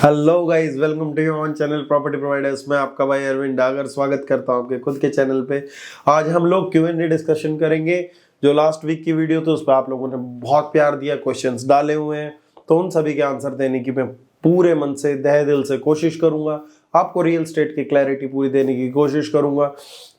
Hello guys, welcome to your own channel property providers. मैं आपका भाई अरविंद डागर स्वागत करता हूं आपके खुद के चैनल पे। आज हम लोग Q&A डिस्कशन करेंगे। जो लास्ट वीक की वीडियो थी उस पर आप लोगों ने बहुत प्यार दिया, क्वेश्चंस डाले हुए हैं, तो उन सभी के आंसर देने की मैं पूरे मन से तहे दिल से कोशिश करूंगा। आपको रियल एस्टेट की क्लैरिटी पूरी देने की कोशिश करूंगा।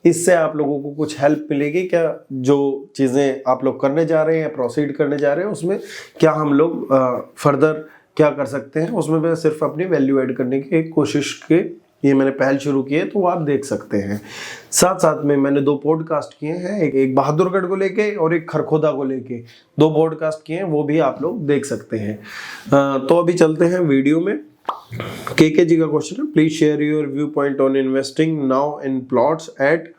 इससे आप लोगों को कुछ हेल्प मिलेगी क्या, जो चीज़ें आप लोग करने जा रहे हैं, प्रोसीड करने जा रहे हैं, उसमें क्या हम लोग फर्दर क्या कर सकते हैं, उसमें मैं सिर्फ अपनी वैल्यू ऐड करने की एक कोशिश के ये मैंने पहल शुरू की है, तो वो आप देख सकते हैं। साथ साथ में मैंने 2 पॉडकास्ट किए हैं, एक बहादुरगढ़ को लेके और एक खरखोदा को लेके 2 पॉडकास्ट किए हैं, वो भी आप लोग देख सकते हैं। तो अभी चलते हैं वीडियो में। के जी का क्वेश्चन है, please share your view point on investing now in plots at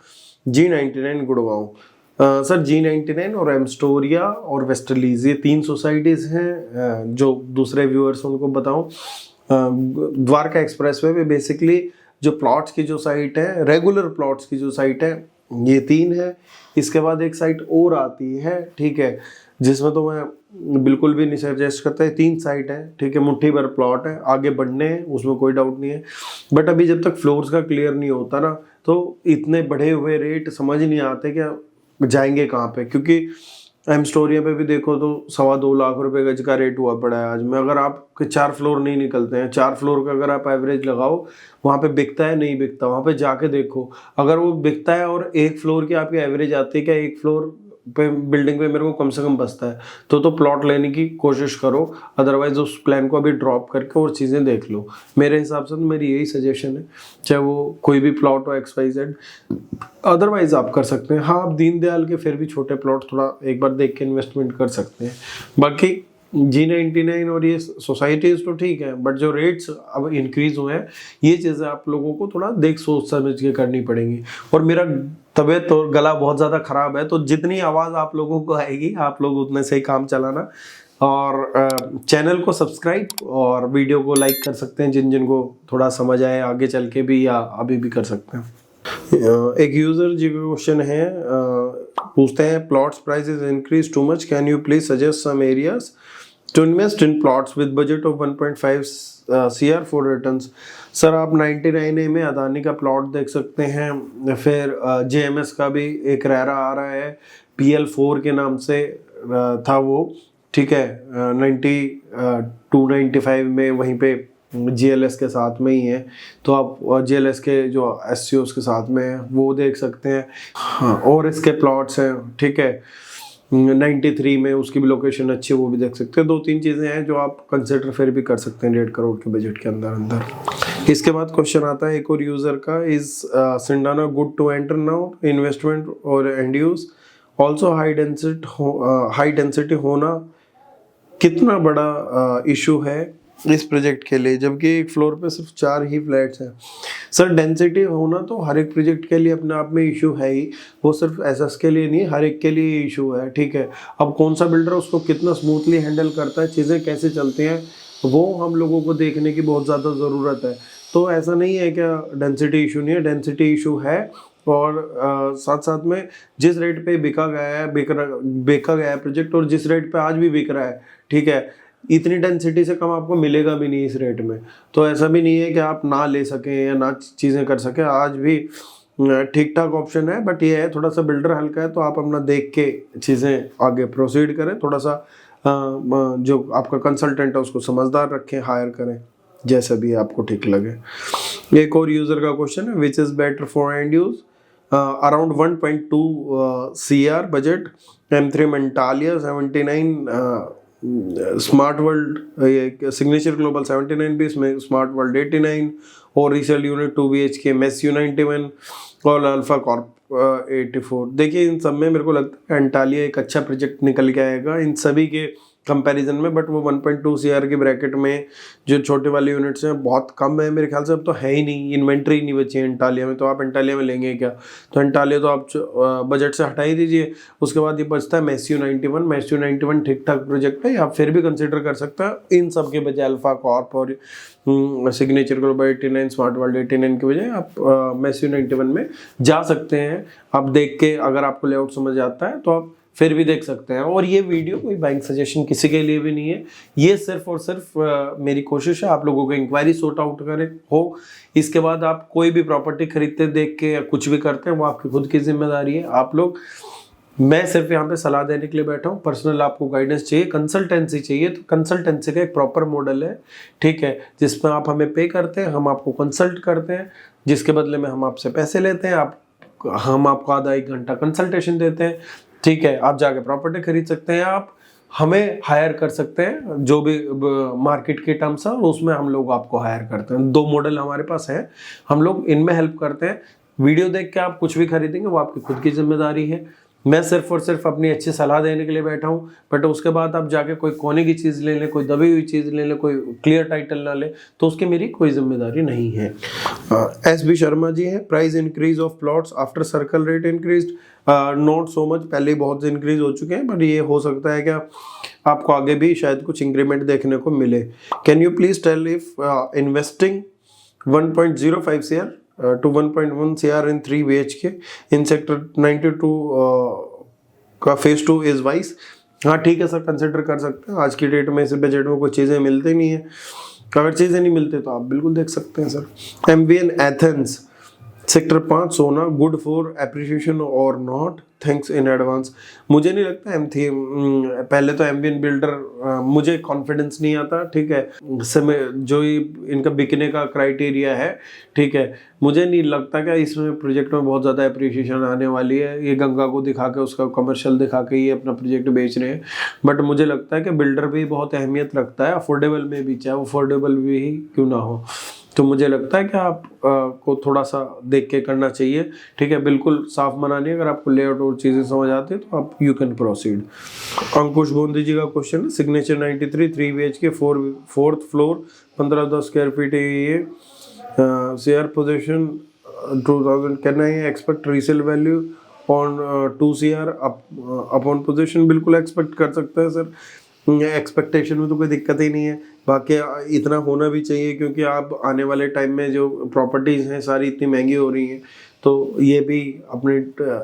G99 Gurgaon. Sir, G99 और एमस्टोरिया और वेस्टलीज ये 3 सोसाइटीज़ हैं। जो दूसरे व्यूअर्स उनको बताऊं, द्वारका एक्सप्रेसवे पे बेसिकली जो प्लॉट्स की जो साइट है, रेगुलर प्लॉट्स की जो साइट है, ये 3 है। इसके बाद एक साइट और आती है, ठीक है, जिसमें तो मैं बिल्कुल भी नहीं सजेस्ट करता है। 3 साइट है, ठीक है, मुट्ठी भर प्लॉट है, आगे बढ़ने हैं, उसमें कोई डाउट नहीं है। बट अभी जब तक फ्लोर्स का क्लियर नहीं होता ना, तो इतने बढ़े हुए रेट समझ नहीं आते क्या जाएंगे कहाँ पे। क्योंकि एमस्टोरिया पे भी देखो तो 2.25 लाख रुपए गज का रेट हुआ पड़ा है आज में। अगर आपके 4 फ्लोर नहीं निकलते हैं, 4 फ्लोर का अगर आप एवरेज लगाओ, वहाँ पे बिकता है नहीं बिकता, वहाँ पे जाके देखो। अगर वो बिकता है और 1 फ्लोर की आपकी एवरेज आती है, क्या 1 फ्लोर पे बिल्डिंग पे मेरे को कम से कम बचता है, तो प्लॉट लेने की कोशिश करो। अदरवाइज उस प्लान को अभी ड्रॉप करके और चीज़ें देख लो। मेरे हिसाब से तो मेरी यही सजेशन है, चाहे वो कोई भी प्लॉट हो XYZ। अदरवाइज आप कर सकते हैं, हाँ, आप दीनदयाल के फिर भी छोटे प्लॉट थोड़ा एक बार देख के इन्वेस्टमेंट कर सकते हैं। बाकी G99 और ये सोसाइटीज तो ठीक है, बट जो रेट्स अब इंक्रीज हुए हैं, ये चीज़ें आप लोगों को थोड़ा देख सोच समझ के करनी पड़ेंगी। और मेरा तबीयत और गला बहुत ज़्यादा ख़राब है, तो जितनी आवाज़ आप लोगों को आएगी आप लोग उतने से ही काम चलाना। और चैनल को सब्सक्राइब और वीडियो को लाइक कर सकते हैं जिन जिन को थोड़ा समझ आए, आगे चल के भी या अभी भी कर सकते हैं। एक यूजर जी का क्वेश्चन है, पूछते हैं, plots prices increase too much, can you please suggest some areas to invest in plots with budget of 1.5 CR for returns. Sir, आप 99A में अदानी का प्लॉट देख सकते हैं। फिर JMS का भी एक रेरा आ रहा है, PL4 के नाम से था वो, ठीक है, 92-95 में वहीं पे GLS के साथ में ही है, तो आप GLS के जो SCOs के साथ में है वो देख सकते हैं। हाँ, और इसके प्लॉट्स हैं, ठीक है, 93 में उसकी भी लोकेशन अच्छी है, वो भी देख सकते हैं। 2-3 चीज़ें हैं जो आप कंसिडर फिर भी कर सकते हैं 1.5 करोड़ के बजट के अंदर। इसके बाद क्वेश्चन आता है एक और यूज़र का, इज सिंडाना good to enter now, investment और and use, also high density होना कितना बड़ा इशू है इस प्रोजेक्ट के लिए, जबकि एक फ्लोर पे सिर्फ 4 ही फ्लैट्स हैं। सर, डेंसिटी होना तो हर एक प्रोजेक्ट के लिए अपने आप में इशू है ही, वो सिर्फ SS के लिए नहीं, हर एक के लिए इशू है, ठीक है। अब कौन सा बिल्डर उसको कितना स्मूथली हैंडल करता है, चीज़ें कैसे चलती हैं, वो हम लोगों को देखने की बहुत ज़्यादा ज़रूरत है। तो ऐसा नहीं है क्या डेंसिटी इशू नहीं है, डेंसिटी इशू है। और साथ साथ में जिस रेट पे बिका गया है प्रोजेक्ट, और जिस रेट पे आज भी बिक रहा है, ठीक है, इतनी डेंसिटी से कम आपको मिलेगा भी नहीं इस रेट में। तो ऐसा भी नहीं है कि आप ना ले सकें या ना चीज़ें कर सकें, आज भी ठीक ठाक ऑप्शन है। बट ये है, थोड़ा सा बिल्डर हल्का है, तो आप अपना देख के चीज़ें आगे प्रोसीड करें। थोड़ा सा जो आपका कंसल्टेंट है उसको समझदार रखें, हायर करें, जैसा भी आपको ठीक लगे। एक और यूज़र का क्वेश्चन है, which is better for and use, around 1.2 CR budget, M3 मेंटालिया 79, smart world signature global 79 भी, इसमें स्मार्ट वर्ल्ड 89 और रीसेल यूनिट 2 BHK MESU 91 और अल्फा कॉर्प 84। देखिए, इन सब में मेरे को लगता है एंटालिया एक अच्छा प्रोजेक्ट निकल के आएगा इन सभी के कंपैरिजन में। बट वो 1.2 CR के ब्रैकेट में जो छोटे वाले यूनिट्स हैं बहुत कम है मेरे ख्याल से, अब तो है ही नहीं, इन्वेंट्री नहीं बची है एंटालिया में। तो आप एंटालिया में लेंगे क्या, तो एंटालिया तो आप बजट से हटा ही दीजिए। उसके बाद ये बचता है MESU 91। MESU 91 ठीक ठाक प्रोजेक्ट है, आप फिर भी कंसिडर कर सकते हैं। इन सब के बजाय अल्फा कॉर्प और सिग्नेचर ग्लोबल 89, स्मार्ट वर्ल्ड 89 के बजाय आप MESU 91 में जा सकते हैं। आप देख के, अगर आपको लेआउट समझ आता है तो आप फिर भी देख सकते हैं। और ये वीडियो कोई बाइंग सजेशन किसी के लिए भी नहीं है, ये सिर्फ और सिर्फ मेरी कोशिश है आप लोगों को इंक्वायरी सॉर्ट आउट करे हो। इसके बाद आप कोई भी प्रॉपर्टी खरीदते देख के या कुछ भी करते हैं वो आपकी खुद की जिम्मेदारी है। आप लोग, मैं सिर्फ यहाँ पे सलाह देने के लिए बैठा हूँ। पर्सनल आपको गाइडेंस चाहिए, कंसल्टेंसी चाहिए, तो कंसल्टेंसी का एक प्रॉपर मॉडल है, ठीक है, जिसमें आप हमें पे करते हैं, हम आपको कंसल्ट करते हैं, जिसके बदले में हम आपसे पैसे लेते हैं, हम आपको आधा 1 घंटा कंसल्टेशन देते हैं, ठीक है। आप जाके प्रॉपर्टी खरीद सकते हैं, आप हमें हायर कर सकते हैं, जो भी मार्केट के टर्म्स है उसमें हम लोग आपको हायर करते हैं। 2 मॉडल हमारे पास है, हम लोग इनमें हेल्प करते हैं। वीडियो देख के आप कुछ भी खरीदेंगे वो आपकी खुद की जिम्मेदारी है। मैं सिर्फ और सिर्फ अपनी अच्छी सलाह देने के लिए बैठा हूँ, बट उसके बाद आप जाके कोई कोने की चीज़ ले लें, कोई दबी हुई चीज़ ले लें, कोई क्लियर टाइटल ना ले, तो उसकी मेरी कोई जिम्मेदारी नहीं है। SB शर्मा जी हैं, price increase of plots after circle rate increase, not so much, पहले ही बहुत इंक्रीज हो चुके हैं, बट ये हो सकता है क्या आपको आगे भी शायद कुछ इंक्रीमेंट देखने को मिले। Can you please tell if investing 1.05 CR to 1.1 CR in 3 BHK in sector 92 का phase 2 is wise। हाँ ठीक है सर, कंसिडर कर सकते हैं। आज की डेट में इस बजट में कोई चीज़ें मिलती नहीं है, अगर चीज़ें नहीं मिलती तो आप बिल्कुल देख सकते हैं सर। MVN एथेंस सेक्टर 5 सोना, गुड फॉर एप्रिसिएशन और नॉट, थैंक्स इन एडवांस। मुझे नहीं लगता पहले तो MVN बिल्डर मुझे कॉन्फिडेंस नहीं आता, ठीक है, समय जो इनका बिकने का क्राइटेरिया है, ठीक है, मुझे नहीं लगता कि इसमें प्रोजेक्ट में बहुत ज़्यादा एप्रिसिएशन आने वाली है। ये गंगा को दिखा के, उसका कमर्शियल दिखा के ये अपना प्रोजेक्ट बेच रहे हैं, बट मुझे लगता है कि बिल्डर भी बहुत अहमियत रखता है, अफोर्डेबल में भी, चाहे अफोर्डेबल भी ही क्यों ना हो। तो मुझे लगता है कि आप को थोड़ा सा देख के करना चाहिए, ठीक है, बिल्कुल साफ मना नहीं। अगर आपको लेआउट और चीज़ें समझ आती है तो आप यू कैन प्रोसीड। अंकुश गोंदी जी का क्वेश्चन है, signature 93 3 BHK 4th floor 15-10 square feet है ये, share position 2000, can I expect resale value on 2 CR upon position? बिल्कुल एक्सपेक्ट कर सकते हैं सर, एक्सपेक्टेशन में तो कोई दिक्कत ही नहीं है। बाकी इतना होना भी चाहिए, क्योंकि आप आने वाले टाइम में जो प्रॉपर्टीज़ हैं सारी इतनी महंगी हो रही हैं, तो ये भी अपने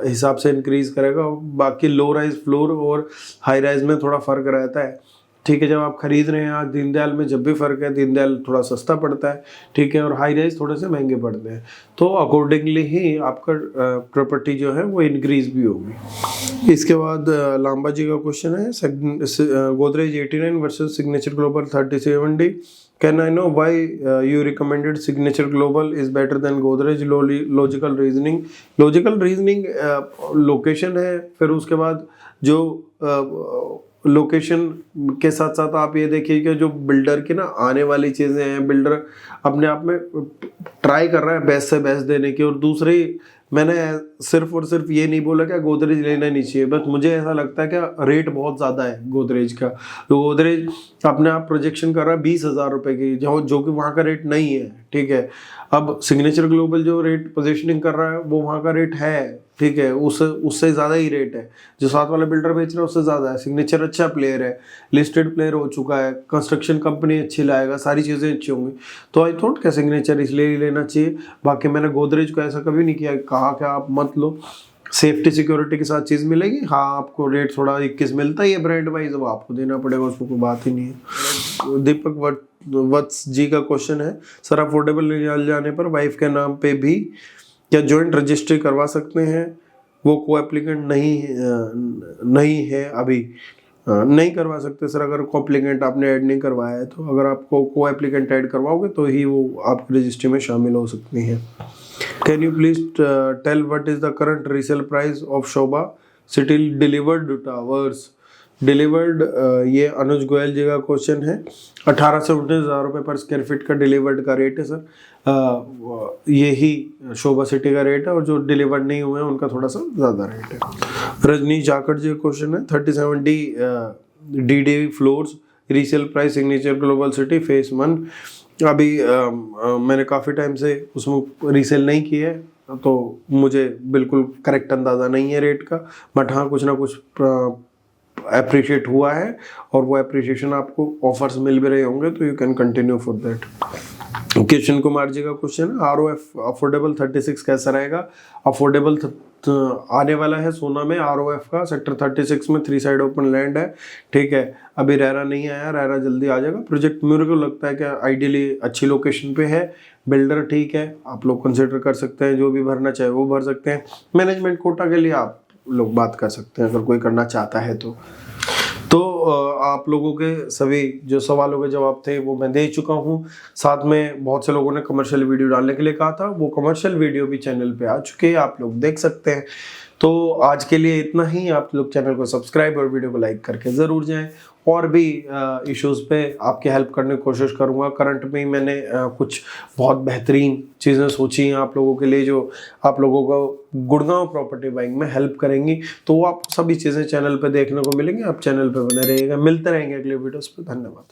हिसाब से इंक्रीज करेगा। बाकी लो राइज फ्लोर और हाई राइज में थोड़ा फ़र्क रहता है, ठीक है। जब आप खरीद रहे हैं, आज दीनदयाल में जब भी फ़र्क है, दीनदयाल थोड़ा सस्ता पड़ता है, ठीक है, और हाई राइज थोड़े से महंगे पड़ते हैं, तो अकॉर्डिंगली ही आपका प्रॉपर्टी जो है वो इंक्रीज भी होगी। इसके बाद लांबा जी का क्वेश्चन है, Godrej 89 versus signature global 37D। Can I know why you recommended signature global is better than Godrej? Logical reasoning, location है, फिर उसके बाद जो लोकेशन के साथ साथ आप ये देखिए कि जो बिल्डर की ना आने वाली चीज़ें हैं, बिल्डर अपने आप में ट्राई कर रहा है बेस्ट से बेस्ट देने की। और दूसरी, मैंने सिर्फ और सिर्फ ये नहीं बोला कि गोदरेज लेना नहीं चाहिए, बस मुझे ऐसा लगता है कि रेट बहुत ज़्यादा है गोदरेज का। तो गोदरेज अपने आप प्रोजेक्शन कर रहा है 20,000 रुपये की, जो कि वहाँ का रेट नहीं है, ठीक है। अब सिग्नेचर ग्लोबल जो रेट पोजीशनिंग कर रहा है वो वहाँ का रेट है, ठीक है, उससे ज़्यादा ही रेट है। जो साथ वाला बिल्डर बेच रहा है उससे ज़्यादा है। सिग्नेचर अच्छा प्लेयर है, लिस्टेड प्लेयर हो चुका है, कंस्ट्रक्शन कंपनी अच्छी लाएगा, सारी चीज़ें अच्छी होंगी, तो आई थॉट क्या सिग्नेचर इसलिए ही लेना चाहिए। बाकी मैंने गोदरेज को ऐसा कभी नहीं किया, कहा कि आप मत लो, सेफ्टी सिक्योरिटी के साथ चीज़ मिलेगी। हाँ, आपको रेट थोड़ा 21 मिलता ही है ब्रांड वाइज, अब आपको देना पड़ेगा, उसको कोई बात ही नहीं है। दीपक वत्स जी का क्वेश्चन है, सर अफोर्डेबल रिजल्ट जाने पर वाइफ के नाम पे भी क्या जॉइंट रजिस्ट्री करवा सकते हैं? वो को एप्लीकेंट नहीं है अभी। नहीं करवा सकते सर, अगर को एप्लीकेंट आपने ऐड नहीं करवाया है तो। अगर आपको को एप्लीकेंट ऐड करवाओगे तो ही वो आपकी रजिस्ट्री में शामिल हो सकती हैं। Can you please tell what is the current resale price of Sobha city delivered towers? Delivered, ये अनुज गोयल जी का क्वेश्चन है, 18 से 19,000 रुपये पर स्क्वायर फीट का डिलीवर्ड का रेट है सर। यही शोभा सिटी का रेट है, और जो डिलीवर्ड नहीं हुए हैं उनका थोड़ा सा ज़्यादा रेट है। रजनीश जाखड़ जी का क्वेश्चन है, 37D DD floors, resale price signature global city face 1। अभी मैंने काफ़ी टाइम से उसमें रीसेल नहीं की है, तो मुझे बिल्कुल करेक्ट अंदाज़ा नहीं है रेट का, बट हाँ कुछ ना कुछ अप्रिशिएट हुआ है, और वो अप्रिशिएशन आपको ऑफर्स मिल भी रहे होंगे, तो you can continue for that. Kishan Kumar ji का क्वेश्चन है, ROF अफोर्डेबल 36 कैसा रहेगा? अफोर्डेबल आने वाला है सोना में ROF का सेक्टर 36 में 3 साइड ओपन लैंड है, ठीक है। अभी रेरा नहीं आया, रेरा जल्दी आ जाएगा। प्रोजेक्ट मेरे को लगता है कि आइडियली अच्छी लोकेशन पे है, बिल्डर ठीक है, आप लोग कंसिडर कर सकते हैं, जो भी भरना चाहे वो भर सकते हैं। मैनेजमेंट कोटा के लिए आप लोग बात कर सकते हैं अगर कोई करना चाहता है तो आप लोगों के सभी जो सवालों के जवाब थे वो मैं दे चुका हूँ। साथ में बहुत से लोगों ने कमर्शियल वीडियो डालने के लिए कहा था, वो कमर्शियल वीडियो भी चैनल पे आ चुके हैं, आप लोग देख सकते हैं। तो आज के लिए इतना ही। आप लोग चैनल को सब्सक्राइब और वीडियो को लाइक करके ज़रूर जाएं। और भी इश्यूज़ पे आपकी हेल्प करने की कोशिश करूँगा। करंट में ही मैंने कुछ बहुत बेहतरीन चीज़ें सोची हैं आप लोगों के लिए, जो आप लोगों को गुड़गांव प्रॉपर्टी बाइंग में हेल्प करेंगी। तो वो आपको सभी चीज़ें चैनल पे देखने को मिलेंगी। आप चैनल पे बने रहिएगा, मिलते रहेंगे अगले वीडियोस पे। धन्यवाद।